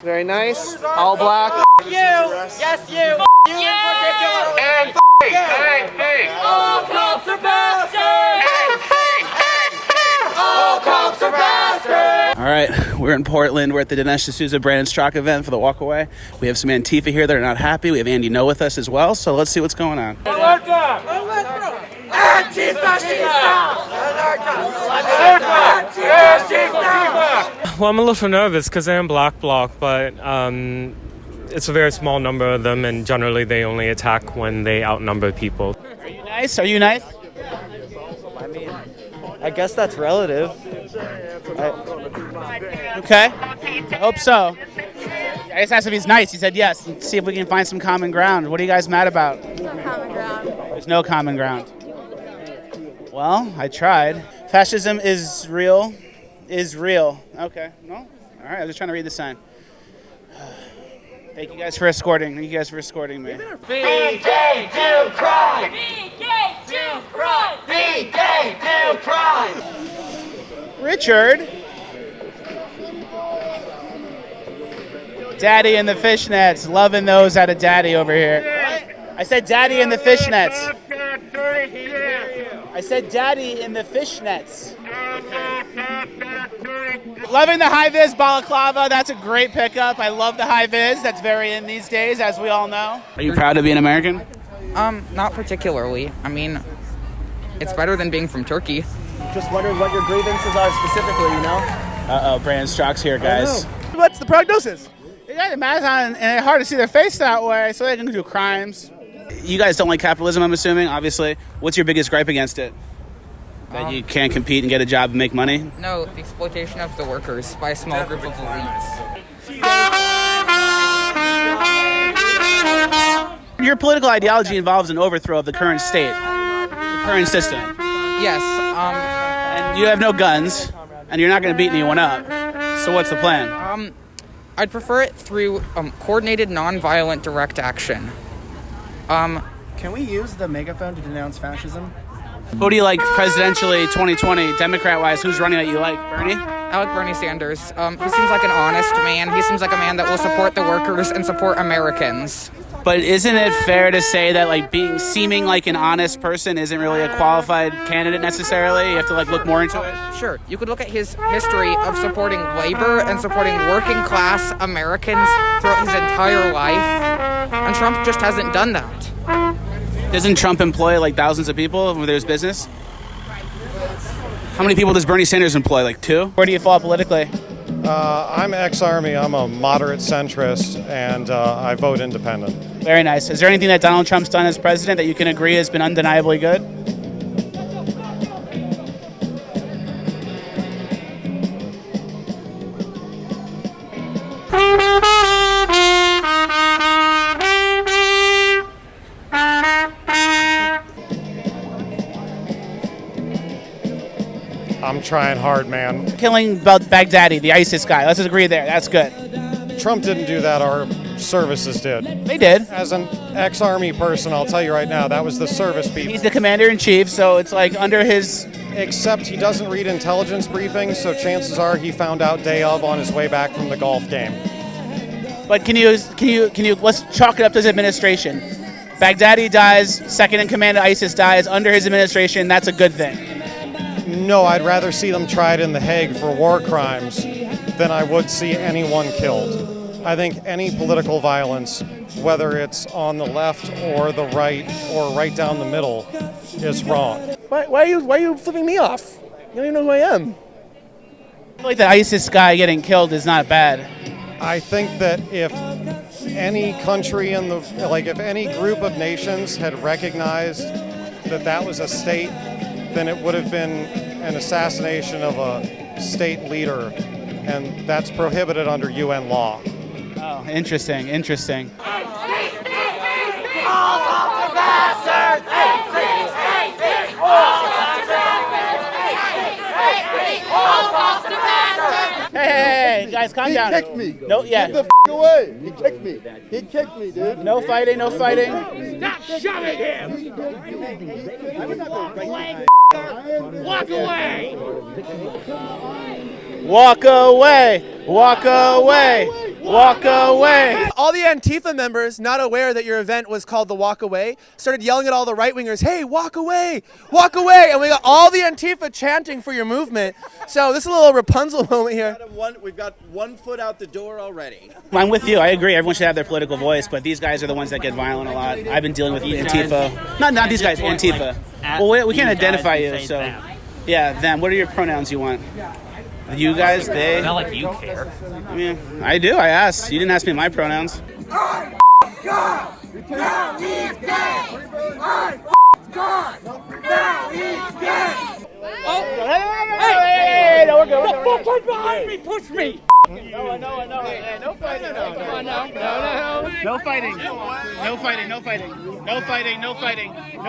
Very nice. All black. You! Yes, you! You in particular! And hey! All cops are bastards! All cops are bastards! All right, we're in Portland. We're at the Dinesh D'Souza Brandon Straka event for the walkaway. We have some Antifa here that are not happy. We have Andy No with us as well, so let's see what's going on. Well, I'm a little nervous because they're in Black Bloc, but it's a very small number of them, and generally they only attack when they outnumber people. Are you nice? Are you nice? I mean, I guess that's relative. Okay. I hope so. I just asked if he's nice. He said yes. Let's see if we can find some common ground. What are you guys mad about? Common ground. There's no common ground. Well, I tried. Fascism is real. Is real. Okay. Well, all right. I was just trying to read the sign. Thank you guys for escorting. Thank you guys for escorting me. BK to crime! BK to crime! BK to crime! Richard. Daddy in the fishnets. Loving those out of Daddy over here. I said Daddy in the fishnets. I said Daddy in the fishnets. Loving the high vis balaclava. That's a great pickup. I love the high vis. That's very in these days, as we all know. Are you proud to be an American? Not particularly. I mean, it's better than being from Turkey. Just wondering what your grievances are specifically, you know? Uh-oh, Brandon Straka's here, guys. What's the prognosis? They got the mask on, and it's hard to see their face that way, so they can do crimes. You guys don't like capitalism, I'm assuming, obviously. What's your biggest gripe against it? That you can't compete and get a job and make money? No, the exploitation of the workers by a small group of elites. Your political ideology involves an overthrow of the current state, the current system. Yes, And you have no guns, and you're not going to beat anyone up. So what's the plan? I'd prefer it through coordinated, non-violent, direct action. Can we use the megaphone to denounce fascism? Who do you like presidentially 2020, Democrat-wise? Who's running that you like? Bernie? I like Bernie Sanders. He seems like an honest man. He seems like a man that will support the workers and support Americans. But isn't it fair to say that seeming like an honest person isn't really a qualified candidate necessarily? You have to look more into it. Sure, you could look at his history of supporting labor and supporting working class Americans throughout his entire life, and Trump just hasn't done that. Doesn't Trump employ thousands of people with his business? How many people does Bernie Sanders employ? 2? Where do you fall politically? I'm ex-Army. I'm a moderate centrist, and I vote independent. Very nice. Is there anything that Donald Trump's done as president that you can agree has been undeniably good? I'm trying hard, man. Killing Baghdadi, the ISIS guy. Let's just agree there. That's good. Trump didn't do that. Our services did. They did. As an ex-Army person, I'll tell you right now, that was the service people. He's the commander-in-chief, so it's under his... Except he doesn't read intelligence briefings, so chances are he found out day of on his way back from the golf game. But can you let's chalk it up to his administration. Baghdadi dies, second in command of ISIS dies under his administration. That's a good thing. No, I'd rather see them tried in The Hague for war crimes than I would see anyone killed. I think any political violence, whether it's on the left or the right or right down the middle, is wrong. Why are you flipping me off? You don't even know who I am. I feel like the ISIS guy getting killed is not bad. I think that if any country if any group of nations had recognized that that was a state, then it would have been an assassination of a state leader, and that's prohibited under UN law. Oh, interesting. Hey, guys, calm down. He kicked me. No, yeah. Get the away. He kicked me. He kicked me, dude. No fighting. Stop shoving him! Walk away! Walk away. Walk away. All the Antifa members, not aware that your event was called the Walk Away, started yelling at all the right-wingers, hey, walk away, walk away. And we got all the Antifa chanting for your movement. So this is a little Rapunzel moment here. We've got 1 foot out the door already. I'm with you. I agree. Everyone should have their political voice, but these guys are the ones that get violent a lot. I've been dealing with Antifa. Not these guys, Antifa. Well, we can't identify you, so. Yeah, them. What are your pronouns you want? You guys, they. Not like you care. I mean, I do. I asked. You didn't ask me my pronouns. God! Now he's dead! God! Now he's dead! Oh, hey, no, we're good. The fuck right behind me! Push me! No. Hey, no fighting. No. No fighting. No fighting. No fighting. No fighting. Hey, no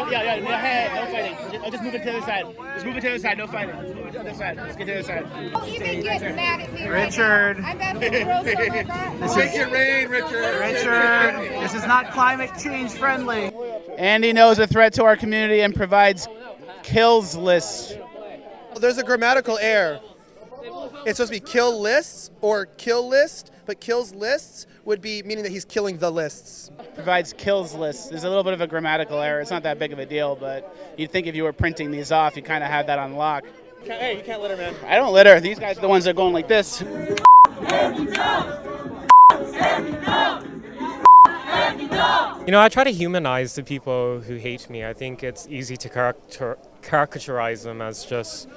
fighting. Just move it to the other side. No fighting. Let's move it to the other side. Let's get to the other side. Don't even get mad at me. Richard. I'm about to throw some of that. Take your reign, Richard. Richard, this is not climate change friendly. Andy knows a threat to our community and provides kills lists. There's a grammatical error. It's supposed to be kill lists or kill list, but kills lists would be meaning that he's killing the lists. Provides kills lists. There's a little bit of a grammatical error. It's not that big of a deal, but you'd think if you were printing these off, you kind of have that on lock. Hey, you can't litter, man. I don't litter. These guys are the ones that are going like this. You know, I try to humanize the people who hate me. I think it's easy to caricaturize them as just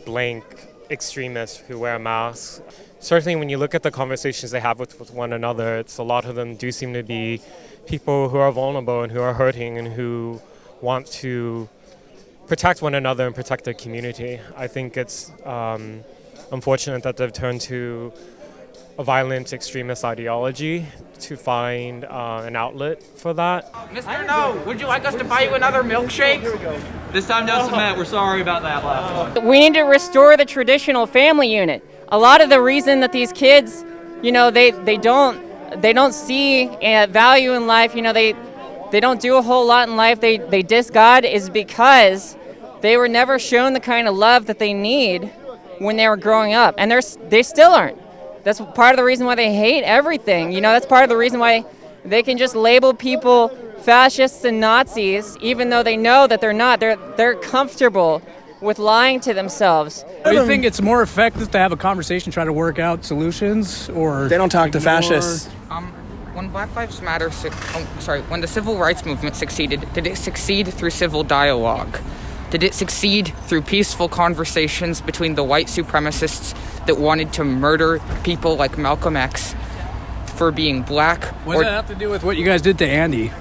blank extremists who wear masks. Certainly when you look at the conversations they have with one another, a lot of them do seem to be people who are vulnerable and who are hurting and who want to protect one another and protect their community. I think it's unfortunate that they've turned to a violent extremist ideology to find an outlet for that. Mr. No, would you like us to buy you another milkshake? This time no cement. We're sorry about that last one. We need to restore the traditional family unit. A lot of the reason that these kids, you know, they don't see value in life, you know, they don't do a whole lot in life, they diss God, is because they were never shown the kind of love that they need when they were growing up, and they still aren't. That's part of the reason why they hate everything. You know, that's part of the reason why they can just label people fascists and Nazis, even though they know that they're not. They're comfortable with lying to themselves. Do you think it's more effective to have a conversation, try to work out solutions, or they don't talk to fascists? When Black Lives Matter, when the civil rights movement succeeded, did it succeed through civil dialogue? Did it succeed through peaceful conversations between the white supremacists that wanted to murder people like Malcolm X for being black? What does that have to do with what you guys did to Andy?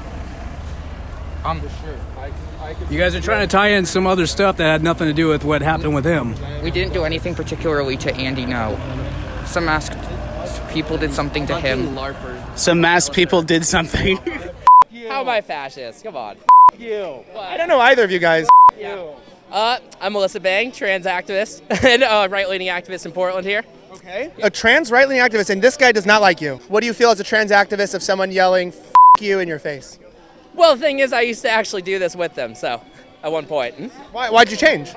You guys are trying to tie in some other stuff that had nothing to do with what happened with him. We didn't do anything particularly to Andy, no. Some masked people did something to him. Some masked people did something. How am I fascist? Come on. You. I don't know either of you guys. You. I'm Melissa Bang, trans activist and right-leaning activist in Portland here. Okay. A trans right-leaning activist, and this guy does not like you. What do you feel as a trans activist of someone yelling "F you" in your face? Well, the thing is, I used to actually do this with them, so at one point. Why'd you change?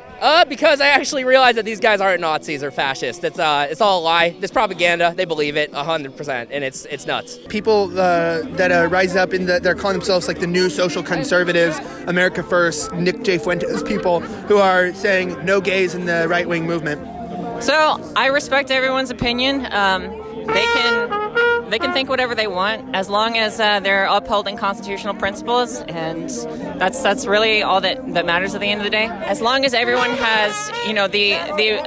Because I actually realized that these guys aren't Nazis or fascists. It's all a lie. It's propaganda. They believe it 100%, and it's nuts. People that rise up they're calling themselves like the new social conservatives, America First, Nick J. Fuentes people who are saying no gays in the right-wing movement. So I respect everyone's opinion. They can think whatever they want, as long as they're upholding constitutional principles, and that's really all that matters at the end of the day. As long as everyone has, you know, the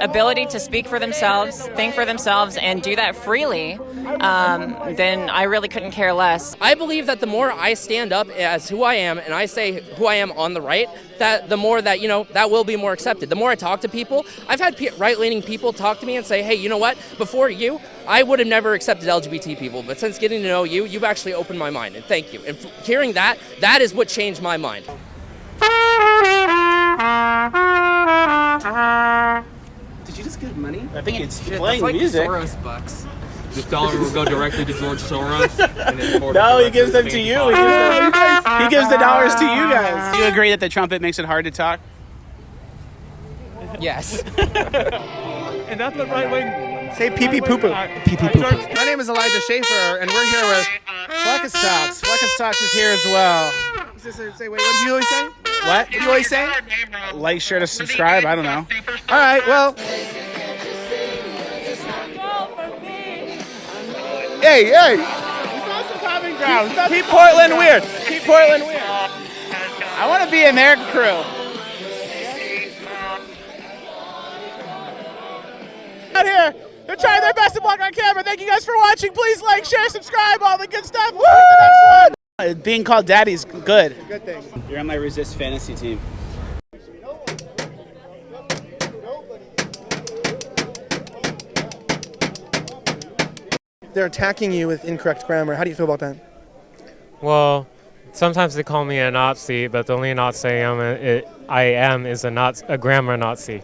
ability to speak for themselves, think for themselves, and do that freely, then I really couldn't care less. I believe that the more I stand up as who I am, and I say who I am on the right, that the more that, you know, that will be more accepted. The more I talk to people, I've had right-leaning people talk to me and say, hey, you know what, before you, I would have never accepted LGBT people, but since getting to know you, you've actually opened my mind, and thank you. And hearing that is what changed my mind. Did you just get money? I think it's Shit, playing that's like music. Soros bucks. This dollar will go directly to George Soros. And then No, he gives them to you. He gives the dollars to you guys. Do you agree that the trumpet makes it hard to talk? Yes. And that's what right-wing Say pee pee poo poo. Pee pee poo poo. My name is Elijah Schaefer, and we're here with Fleccas Talks. Fleccas Talks is here as well. Say, wait, what do you always say? What do you always say? Like, share, to subscribe. I don't know. All right, well. Hey, hey. Keep Portland weird. Keep Portland weird. I want to be in their crew. Out here, they're trying their best to block our camera. Thank you guys for watching. Please like, share, subscribe, all the good stuff. Woo! The next one. Being called daddy's good. Good thing. You're on my Resist fantasy team. They're attacking you with incorrect grammar. How do you feel about that? Well, sometimes they call me a Nazi, but the only Nazi I am is a grammar Nazi.